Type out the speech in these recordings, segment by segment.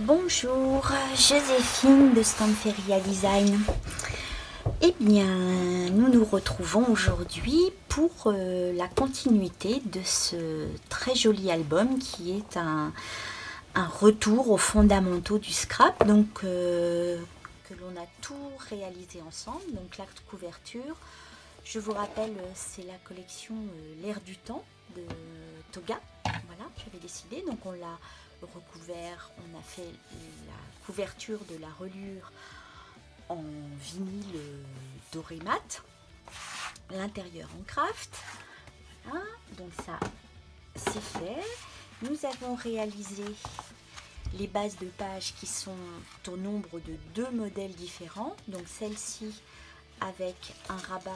Bonjour, Joséphine de Stamferia Design. Eh bien, nous nous retrouvons aujourd'hui pour la continuité de ce très joli album qui est un retour aux fondamentaux du scrap, donc que l'on a tout réalisé ensemble. Donc la couverture, je vous rappelle, c'est la collection L'air du temps de Toga. Voilà, j'avais décidé, donc on l'a recouvert, on a fait la couverture de la reliure en vinyle doré mat, l'intérieur en craft. Voilà, donc ça c'est fait. Nous avons réalisé les bases de pages qui sont au nombre de 2 modèles différents, donc celle-ci avec un rabat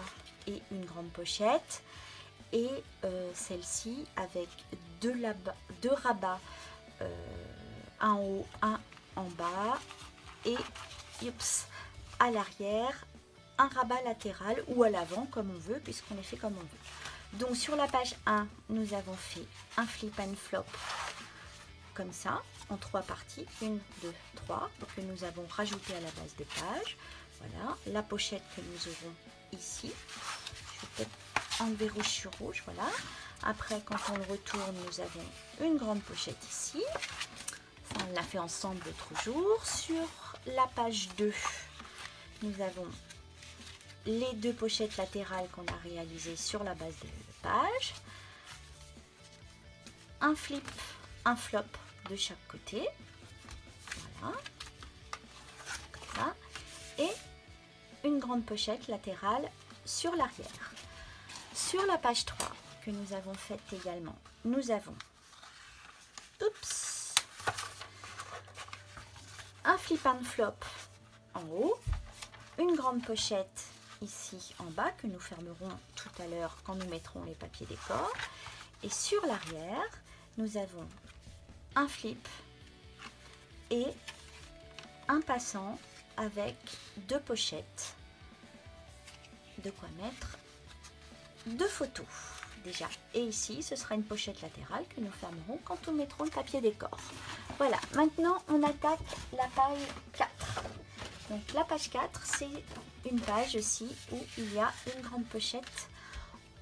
et une grande pochette, et celle-ci avec deux rabats, un en haut, un en bas, et à l'arrière un rabat latéral ou à l'avant comme on veut, puisqu'on les fait comme on veut. Donc sur la page 1, nous avons fait un flip and flop comme ça, en 3 parties, 1, 2, 3, que nous avons rajouté à la base de page. Voilà, la pochette que nous aurons ici. Je vais peut-être enlever rouge sur rouge, voilà. Après, quand on le retourne, nous avons une grande pochette ici. Ça, on l'a fait ensemble l'autre jour. Sur la page 2, nous avons les 2 pochettes latérales qu'on a réalisées sur la base de page. Un flip, un flop de chaque côté. Voilà. Comme ça. Et une grande pochette latérale sur l'arrière. Sur la page 3 que nous avons faite également, nous avons un flip and flop en haut, une grande pochette ici en bas que nous fermerons tout à l'heure quand nous mettrons les papiers décor, et sur l'arrière nous avons un flip et un passant avec 2 pochettes, de quoi mettre 2 photos déjà. Et ici ce sera une pochette latérale que nous fermerons quand nous mettrons le papier décor. Voilà, maintenant on attaque la page 4. Donc la page 4, c'est une page aussi où il y a une grande pochette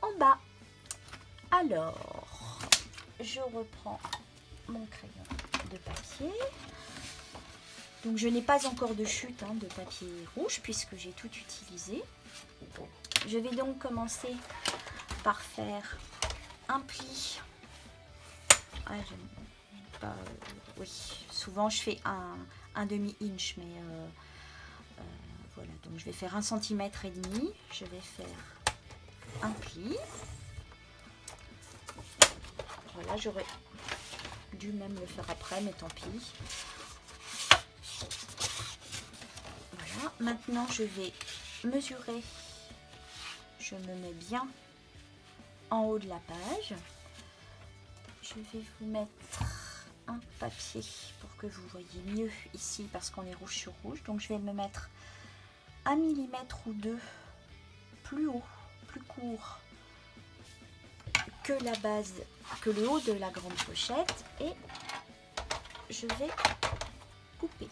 en bas. Alors, je reprends mon crayon de papier. Donc je n'ai pas encore de chute de papier rouge puisque j'ai tout utilisé. Je vais donc commencer par faire un pli. Oui, souvent je fais un demi-inch, mais voilà, donc je vais faire 1,5 cm. Je vais faire un pli. Voilà, j'aurais dû même le faire après, mais tant pis. Voilà, maintenant je vais mesurer. Je me mets bien en haut de la page. Je vais vous mettre un papier pour que vous voyez mieux ici parce qu'on est rouge sur rouge. Donc je vais me mettre 1 mm ou 2 plus haut, plus court que la base, que le haut de la grande pochette, et je vais couper.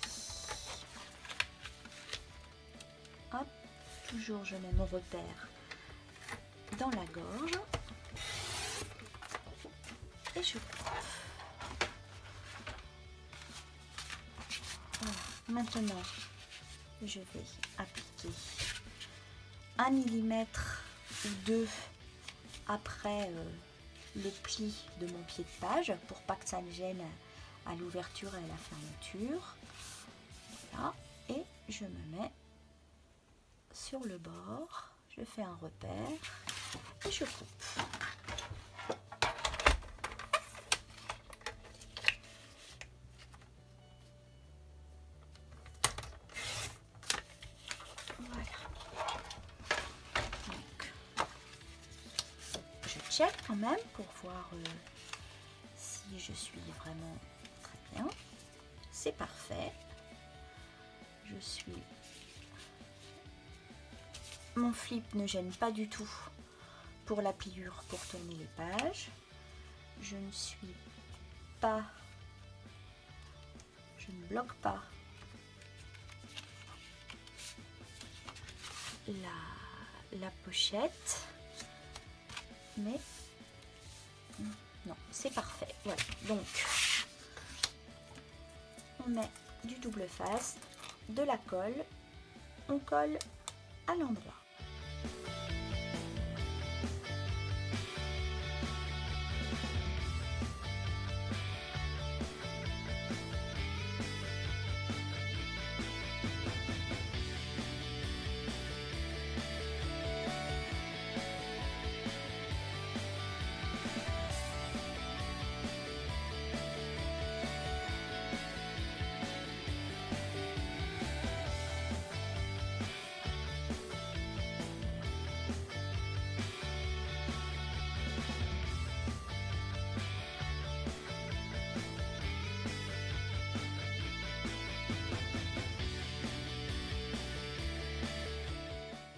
Hop, toujours je mets mon repère dans la gorge et je coupe. Voilà. Maintenant je vais appliquer 1 mm ou 2 après le pli de mon pied de page pour pas que ça me gêne à l'ouverture et à la fermeture. Voilà. Et je me mets sur le bord, je fais un repère et je coupe. Check quand même pour voir si je suis vraiment très bien. C'est parfait. Je suis... Mon flip ne gêne pas du tout pour la pliure pour tourner les pages. Je ne suis pas... Je ne bloque pas la pochette, mais non, c'est parfait. Voilà, donc on met du double face, de la colle, on colle à l'endroit.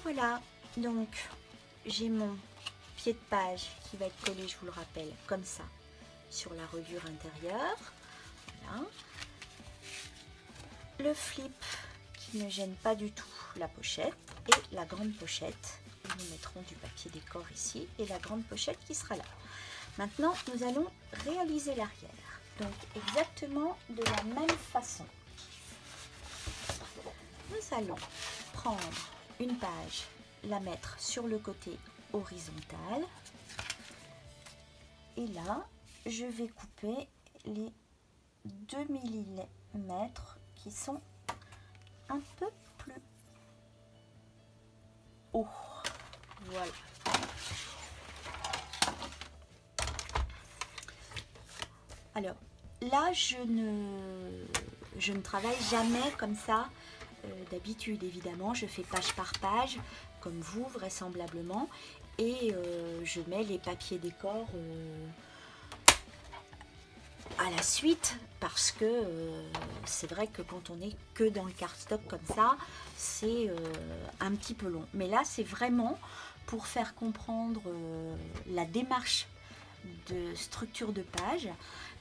Voilà, donc j'ai mon pied de page qui va être collé, je vous le rappelle, comme ça, sur la reliure intérieure. Voilà. Le flip qui ne gêne pas du tout la pochette et la grande pochette. Nous mettrons du papier décor ici et la grande pochette qui sera là. Maintenant, nous allons réaliser l'arrière. Donc exactement de la même façon. Nous allons prendre une page, la mettre sur le côté horizontal et là je vais couper les 2 mm qui sont un peu plus haut. Voilà. Alors là je ne travaille jamais comme ça. D'habitude, évidemment, je fais page par page, comme vous, vraisemblablement, et je mets les papiers décor à la suite, parce que c'est vrai que quand on est que dans le cardstock comme ça, c'est un petit peu long. Mais là, c'est vraiment pour faire comprendre la démarche de structure de page.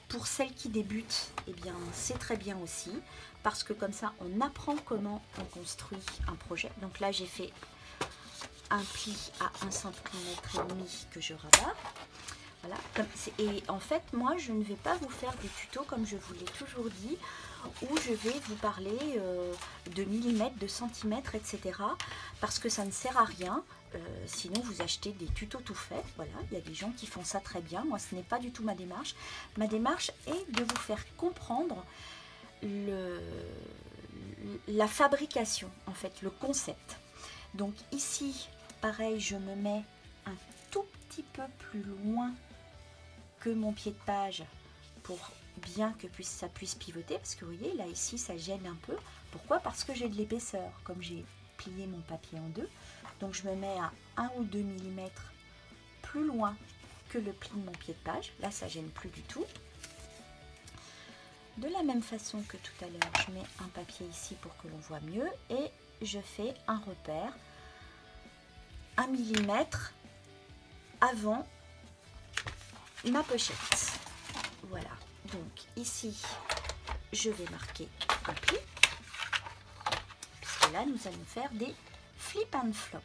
Pour celles qui débutent, eh bien, c'est très bien aussi, parce que comme ça, on apprend comment on construit un projet. Donc là, j'ai fait un pli à 1,5 cm que je rabats. Voilà. Et en fait, moi, je ne vais pas vous faire des tutos, comme je vous l'ai toujours dit, où je vais vous parler de millimètres, de centimètres, etc. Parce que ça ne sert à rien. Sinon, vous achetez des tutos tout faits. Voilà, il y a des gens qui font ça très bien. Moi, ce n'est pas du tout ma démarche. Ma démarche est de vous faire comprendre la fabrication, en fait, le concept. Donc ici, pareil, je me mets un tout petit peu plus loin que mon pied de page pour bien que ça puisse pivoter, parce que vous voyez là ici ça gêne un peu. Pourquoi? Parce que j'ai de l'épaisseur, comme j'ai plié mon papier en deux, donc je me mets à 1 ou 2 mm plus loin que le pli de mon pied de page. Là ça gêne plus du tout. De la même façon que tout à l'heure, je mets un papier ici pour que l'on voit mieux et je fais un repère 1 mm avant ma pochette. Voilà, donc ici je vais marquer un pli, puisque là nous allons faire des flip and flop.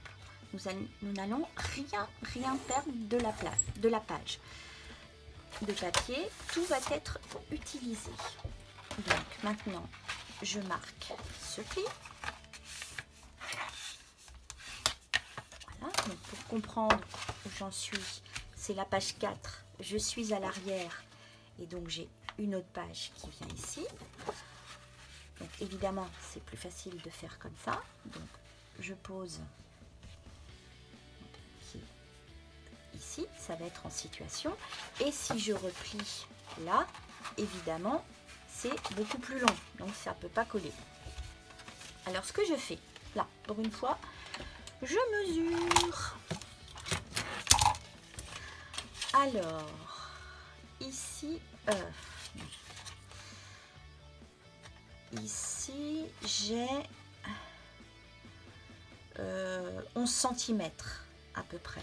Nous n'allons rien perdre de la page de papier, tout va être utilisé. Donc maintenant je marque ce pli. Voilà, donc pour comprendre où j'en suis, c'est la page 4, je suis à l'arrière et donc j'ai une autre page qui vient ici. Donc évidemment c'est plus facile de faire comme ça, donc je pose ici, ça va être en situation, et si je replie là, évidemment c'est beaucoup plus long, donc ça ne peut pas coller. Alors ce que je fais là, pour une fois, je mesure. Alors ici ici j'ai 11 cm à peu près.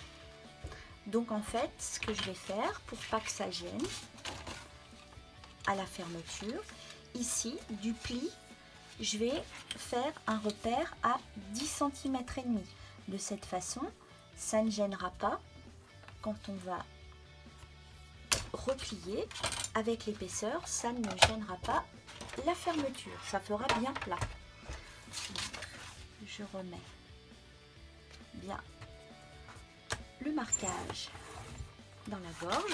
Donc en fait, ce que je vais faire pour pas que ça gêne à la fermeture, ici, du pli, je vais faire un repère à 10 cm et demi. De cette façon, ça ne gênera pas quand on va replier avec l'épaisseur, ça ne gênera pas la fermeture, ça fera bien plat. Je remets bien le marquage dans la gorge.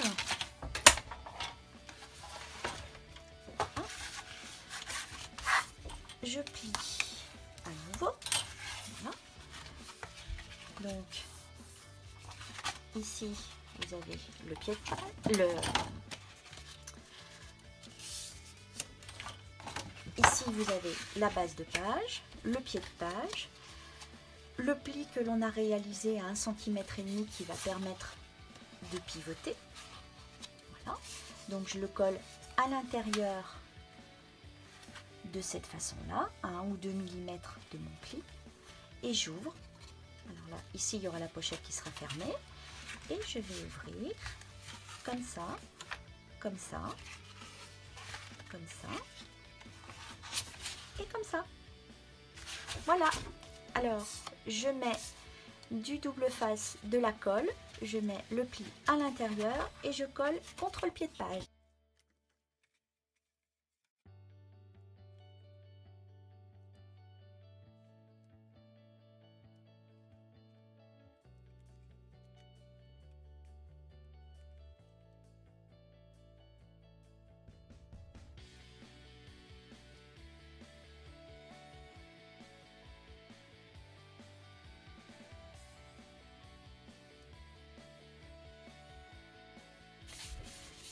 Je plie à nouveau. Voilà. Donc ici vous avez le pied de page, ici vous avez la base de page, le pied de page, le pli que l'on a réalisé à 1,5 cm qui va permettre de pivoter. Voilà. Donc je le colle à l'intérieur de cette façon là, à 1 ou 2 mm de mon pli, et j'ouvre. Alors là, ici il y aura la pochette qui sera fermée, et je vais ouvrir comme ça, comme ça, comme ça, et comme ça. Voilà. Alors je mets du double face de la colle, je mets le pli à l'intérieur et je colle contre le pied de page.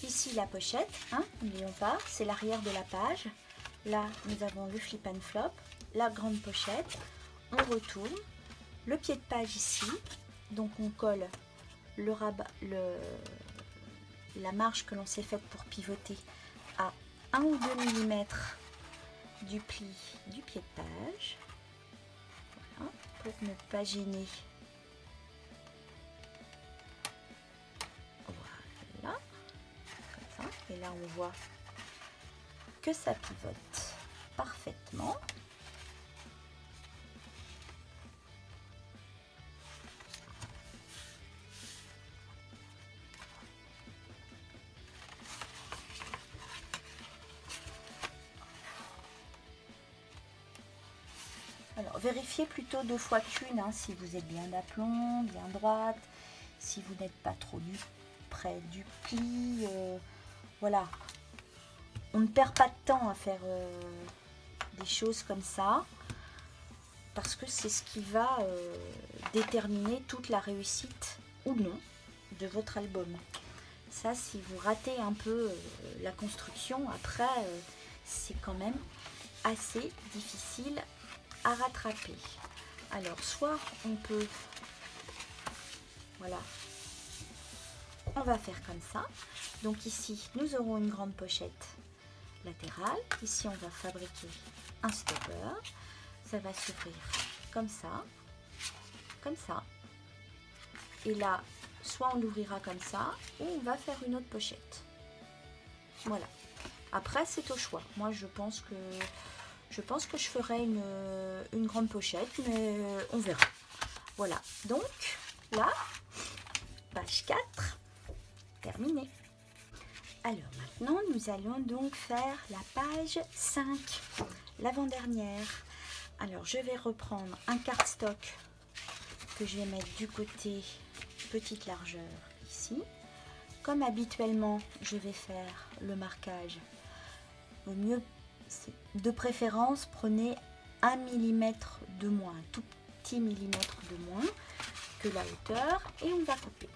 Ici la pochette, hein, n'oublions pas, c'est l'arrière de la page. Là nous avons le flip and flop, la grande pochette, on retourne, le pied de page ici, donc on colle le rabat, la marge que l'on s'est faite pour pivoter à 1 ou 2 mm du pli du pied de page, voilà, pour ne pas gêner. Voilà. Et là on voit que ça pivote parfaitement. Alors vérifiez plutôt 2 fois qu'une, hein, si vous êtes bien d'aplomb, bien droite, si vous n'êtes pas trop près du pli. Voilà, on ne perd pas de temps à faire des choses comme ça, parce que c'est ce qui va déterminer toute la réussite ou non de votre album. Ça, si vous ratez un peu la construction, après, c'est quand même assez difficile à rattraper. Alors, soit on peut, voilà, on va faire comme ça. Donc ici, nous aurons une grande pochette latérale. Ici, on va fabriquer un stopper. Ça va s'ouvrir comme ça, comme ça. Et là, soit on l'ouvrira comme ça, ou on va faire une autre pochette. Voilà. Après, c'est au choix. Moi, je pense que je ferai une grande pochette, mais on verra. Voilà. Donc, là, page 4, terminée. Alors maintenant, nous allons donc faire la page 5, l'avant-dernière. Alors, je vais reprendre un cardstock que je vais mettre du côté petite largeur ici. Comme habituellement, je vais faire le marquage. Au mieux, de préférence, prenez 1 mm de moins, un tout petit millimètre de moins que la hauteur, et on va couper.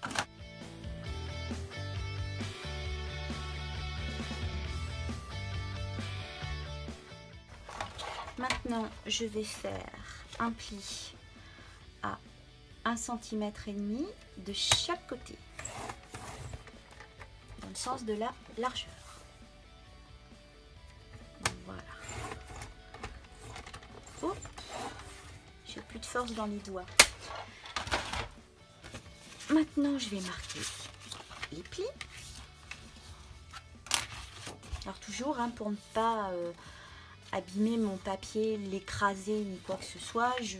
Maintenant, je vais faire un pli à 1,5 cm de chaque côté, dans le sens de la largeur. Voilà. Oh, j'ai plus de force dans les doigts. Maintenant, je vais marquer les plis. Alors toujours, hein, pour ne pas abîmer mon papier, l'écraser ni quoi que ce soit, je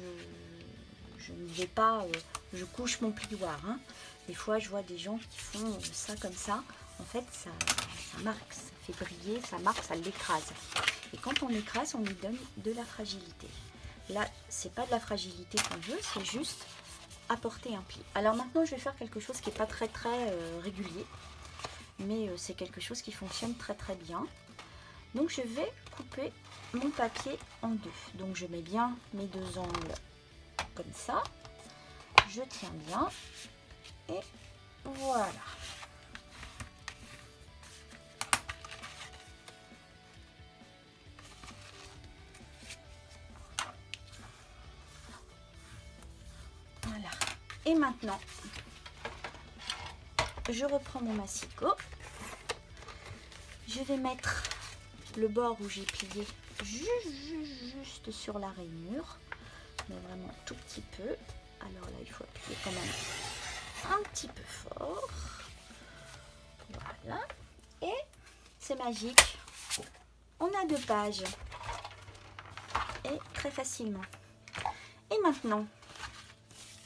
ne vais pas, je couche mon plioir. Hein. Des fois, je vois des gens qui font ça comme ça. En fait, ça marque, ça fait briller, ça marque, ça l'écrase. Et quand on écrase, on lui donne de la fragilité. Là, c'est pas de la fragilité qu'on veut, c'est juste apporter un pli. Alors maintenant, je vais faire quelque chose qui n'est pas très régulier, mais c'est quelque chose qui fonctionne très bien. Donc, je vais couper mon papier en deux. Donc, je mets bien mes deux angles comme ça. Je tiens bien et voilà. Voilà. Et maintenant, je reprends mon massicot. Je vais mettre le bord où j'ai plié juste sur la rainure, mais vraiment tout petit peu. Alors là, il faut appuyer quand même un petit peu fort. Voilà. Et c'est magique. On a 2 pages. Et très facilement. Et maintenant,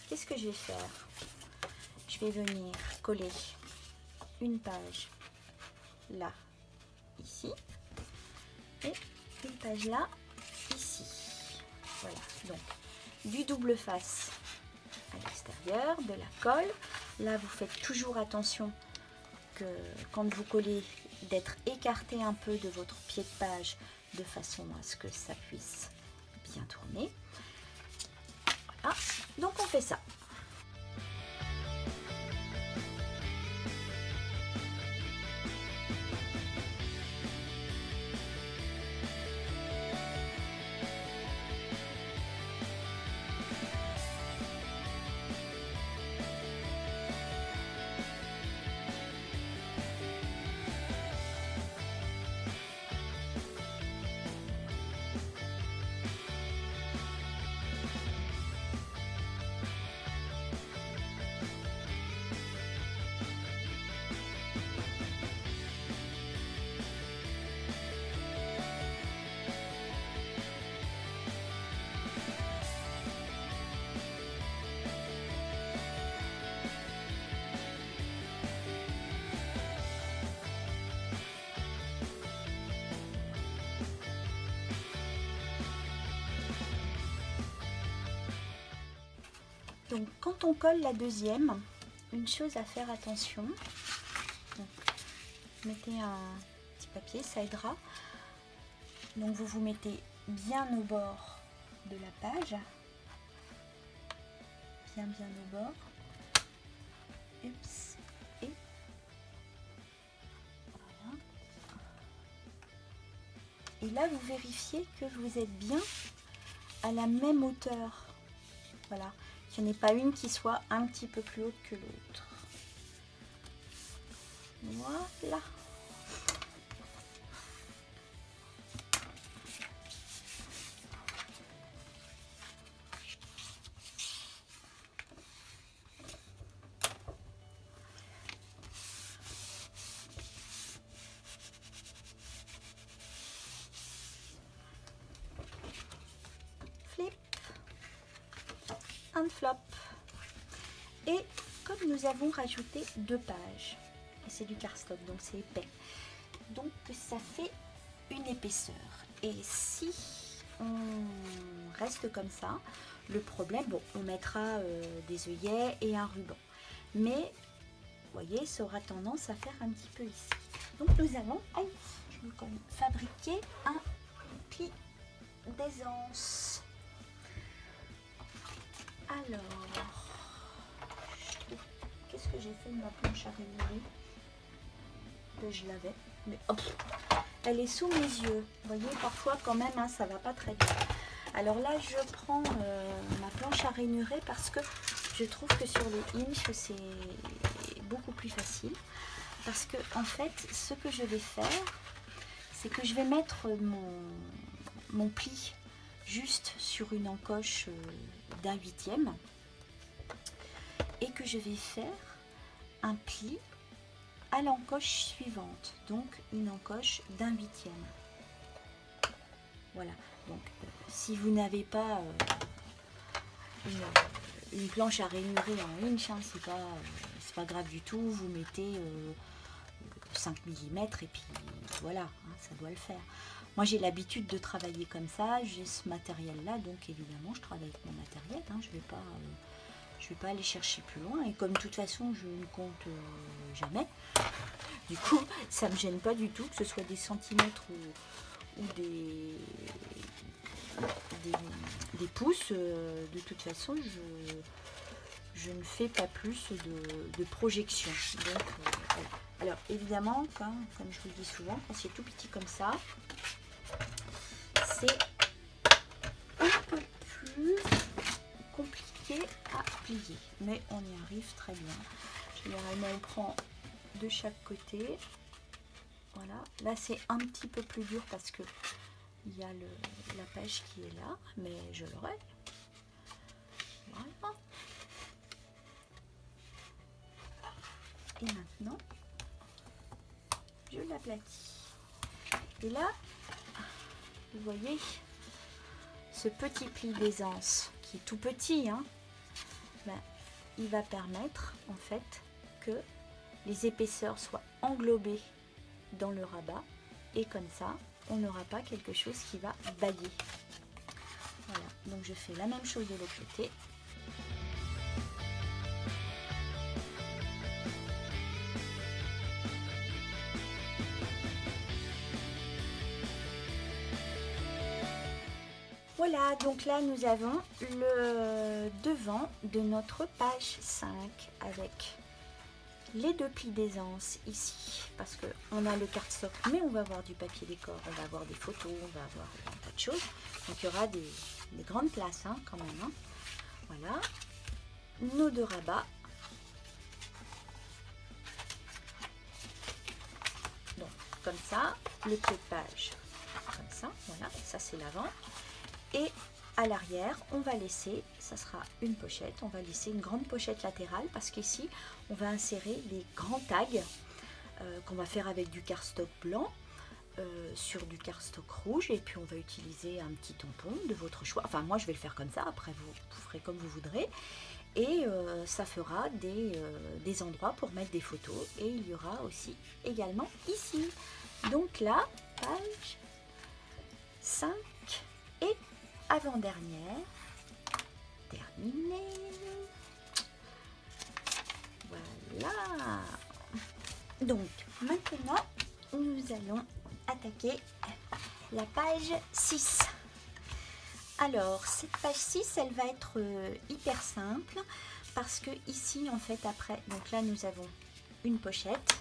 qu'est-ce que je vais faire? Je vais venir coller une page là, ici. Et une page là, ici. Voilà. Donc, du double face à l'extérieur, de la colle. Là, vous faites toujours attention que quand vous collez, d'être écarté un peu de votre pied de page de façon à ce que ça puisse bien tourner. Voilà. Donc, on fait ça. Donc quand on colle la deuxième, une chose à faire attention, donc, mettez un petit papier, ça aidera. Donc vous vous mettez bien au bord de la page, bien au bord. Ups, et voilà. Et là vous vérifiez que vous êtes bien à la même hauteur. Voilà. Qu'il n'y en ait pas une qui soit un petit peu plus haute que l'autre. Voilà. Flip. Un flop. Et comme nous avons rajouté 2 pages, et c'est du cardstock donc c'est épais, donc ça fait une épaisseur. Et si on reste comme ça, le problème, bon, on mettra des œillets et un ruban, mais vous voyez, ça aura tendance à faire un petit peu ici. Donc nous allons fabriquer un pli d'aisance. Alors, qu'est-ce que j'ai fait de ma planche à rainure? Je l'avais, mais hop, elle est sous mes yeux. Vous voyez, parfois quand même, hein, ça va pas très bien. Alors là, je prends ma planche à rainurer parce que je trouve que sur les Inch, c'est beaucoup plus facile. Parce que en fait, ce que je vais faire, c'est que je vais mettre mon pli juste sur une encoche d'un 8e et que je vais faire un pli à l'encoche suivante, donc une encoche d'1/8. Voilà, donc si vous n'avez pas une planche à rainurer en inch, hein, c'est pas grave du tout, vous mettez 5 mm et puis voilà, hein, ça doit le faire. Moi j'ai l'habitude de travailler comme ça, j'ai ce matériel là, donc évidemment je travaille avec mon matériel, hein, je vais pas aller chercher plus loin, et comme de toute façon je ne compte jamais, du coup ça me gêne pas du tout que ce soit des centimètres ou des pouces. De toute façon je ne fais pas plus de projection, donc voilà. Alors évidemment, comme je vous le dis souvent, quand c'est tout petit comme ça, c'est un peu plus compliqué à plier, mais on y arrive très bien. Généralement on prend de chaque côté, voilà. Là c'est un petit peu plus dur parce que il y a la pêche qui est là, mais je l'aurai. Voilà. Et maintenant je l'aplatis. Et là, vous voyez ce petit pli d'aisance qui est tout petit, hein, ben, il va permettre en fait que les épaisseurs soient englobées dans le rabat, et comme ça on n'aura pas quelque chose qui va bailler. Voilà, donc je fais la même chose de l'autre côté. Voilà, donc là nous avons le devant de notre page 5 avec les deux plis d'aisance ici, parce qu'on a le cardstock, mais on va avoir du papier décor, on va avoir des photos, on va avoir un tas de choses. Donc il y aura des grandes places, hein, quand même. Hein. Voilà, nos deux rabats. Donc comme ça, le pied de page, comme ça, voilà, ça c'est l'avant. Et à l'arrière, on va laisser, ça sera une pochette, on va laisser une grande pochette latérale parce qu'ici, on va insérer des grands tags qu'on va faire avec du cardstock blanc sur du cardstock rouge, et puis on va utiliser un petit tampon de votre choix. Enfin, moi, je vais le faire comme ça, après vous ferez comme vous voudrez. Et ça fera des endroits pour mettre des photos, et il y aura aussi également ici. Donc là, page 5 et avant-dernière, terminée. Voilà. Donc maintenant, nous allons attaquer la page 6. Alors, cette page 6, elle va être hyper simple parce que ici, en fait, après, donc là, nous avons une pochette.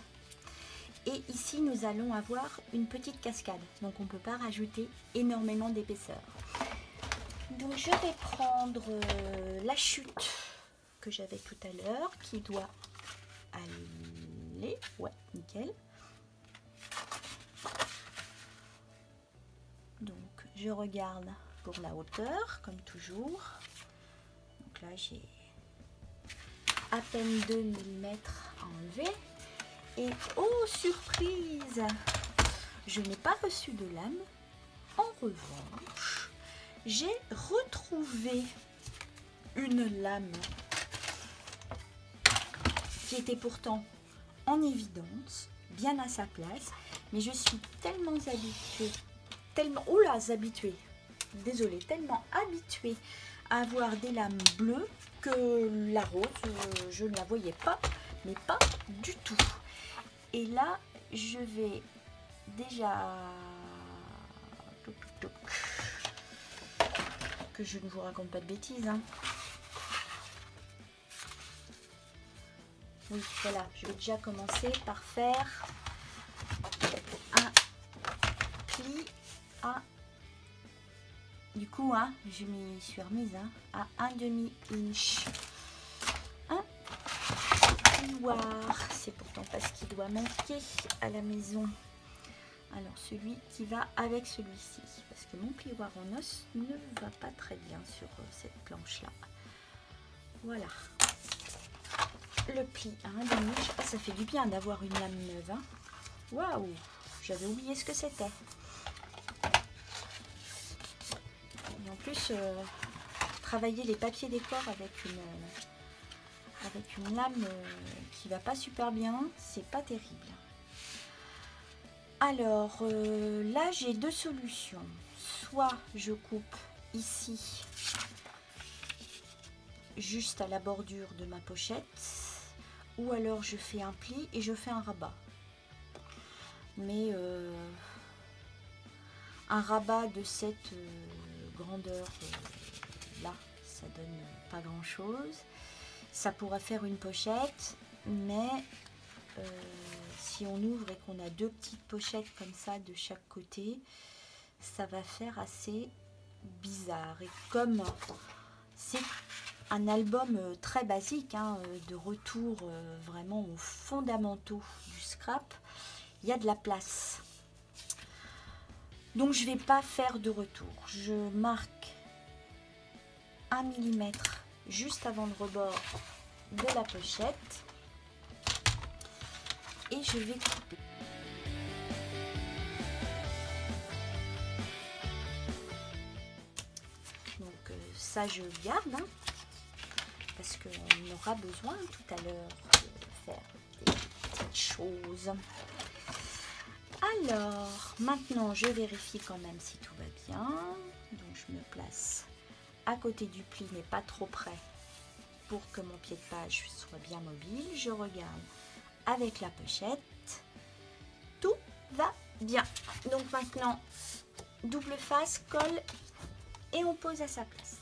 Et ici, nous allons avoir une petite cascade. Donc, on ne peut pas rajouter énormément d'épaisseur. Donc, je vais prendre la chute que j'avais tout à l'heure, qui doit aller. Ouais, nickel. Donc, je regarde pour la hauteur, comme toujours. Donc là, j'ai à peine 2 mm à enlever. Et oh, surprise, je n'ai pas reçu de lame. En revanche, j'ai retrouvé une lame qui était pourtant en évidence, bien à sa place, mais je suis tellement habituée, tellement habituée à avoir des lames bleues que la rose, je ne la voyais pas, mais pas du tout. Et là, je vais déjà, que je ne vous raconte pas de bêtises, hein. Oui, voilà, je vais déjà commencer par faire un pli à, du coup, hein, je m'y suis remise, hein, à 1/2 inch. Un plioir, c'est pourtant pas ce qui doit manquer à la maison. Alors celui qui va avec celui-ci, parce que mon plioir en os ne va pas très bien sur cette planche là. Voilà. le pli de niche. Ah, ça fait du bien d'avoir une lame neuve. Hein. Waouh, j'avais oublié ce que c'était. Et en plus, travailler les papiers décor avec une lame qui va pas super bien, c'est pas terrible. Alors là, j'ai deux solutions. Soit je coupe ici, juste à la bordure de ma pochette, ou alors je fais un pli et je fais un rabat. Mais un rabat de cette grandeur là, ça donne pas grand chose. Ça pourrait faire une pochette, mais si on ouvre et qu'on a deux petites pochettes comme ça de chaque côté, ça va faire assez bizarre. Et comme c'est un album très basique, hein, de retour vraiment aux fondamentaux du scrap, il y a de la place. Donc je vais pas faire de retour. Je marque 1 mm juste avant le rebord de la pochette et je vais couper. Donc ça je garde, hein, parce qu'on aura besoin tout à l'heure de faire des petites choses. Alors maintenant je vérifie quand même si tout va bien. Donc je me place à côté du pli mais pas trop près pour que mon pied de page soit bien mobile. Je regarde avec la pochette, tout va bien. Donc maintenant double face, colle et on pose à sa place.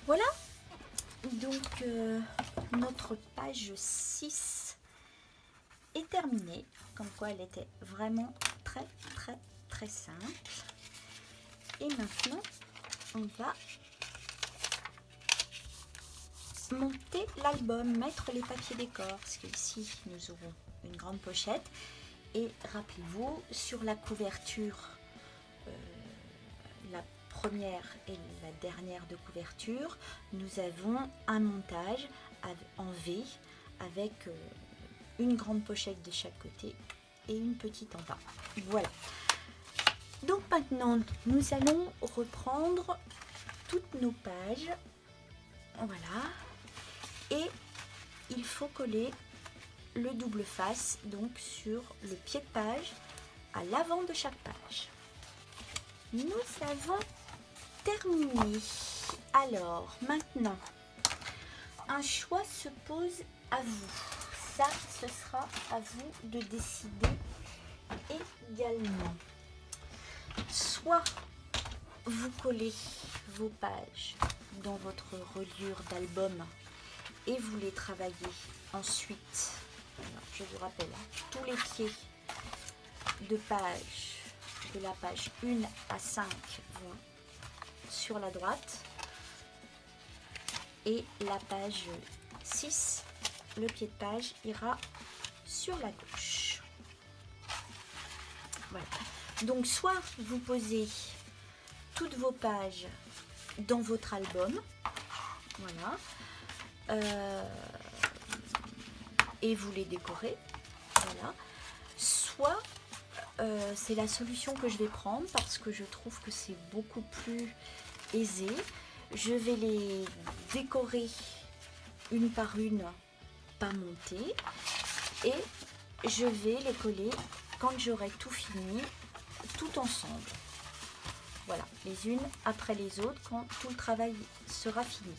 Voilà, donc notre page 6 est terminée, comme quoi elle était vraiment très simple. Et maintenant, on va monter l'album, mettre les papiers décor, parce que ici nous aurons une grande pochette. Et rappelez-vous, sur la couverture, la première et la dernière de couverture, nous avons un montage en V avec une grande pochette de chaque côté et une petite en bas. Voilà. Donc maintenant, nous allons reprendre toutes nos pages. Voilà. Et il faut coller le double face donc sur le pied de page à l'avant de chaque page. Nous avons terminé. Alors maintenant, un choix se pose à vous. Ça, ce sera à vous de décider également. Soit vous collez vos pages dans votre reliure d'album et vous les travaillez ensuite. Alors, je vous rappelle, tous les pieds de page, de la page 1 à 5 vont sur la droite et la page 6, le pied de page ira sur la gauche. Voilà. Donc soit vous posez toutes vos pages dans votre album, voilà, et vous les décorez, voilà. fois, c'est la solution que je vais prendre parce que je trouve que c'est beaucoup plus aisé. Je vais les décorer une par une, pas montées, et je vais les coller quand j'aurai tout fini, tout ensemble. Voilà, les unes après les autres quand tout le travail sera fini.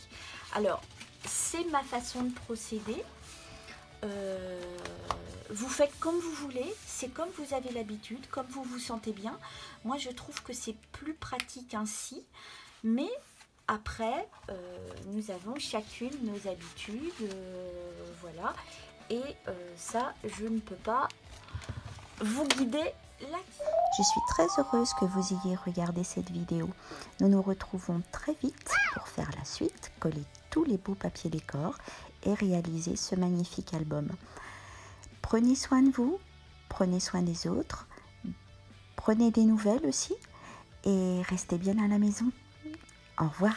Alors, c'est ma façon de procéder. Vous faites comme vous voulez, c'est comme vous avez l'habitude, comme vous vous sentez bien. Moi, je trouve que c'est plus pratique ainsi, mais après, nous avons chacune nos habitudes, voilà. Et ça, je ne peux pas vous guider là-dessus. Je suis très heureuse que vous ayez regardé cette vidéo. Nous nous retrouvons très vite pour faire la suite, coller tous les beaux papiers décor et réaliser ce magnifique album. Prenez soin de vous, prenez soin des autres, prenez des nouvelles aussi et restez bien à la maison. Au revoir.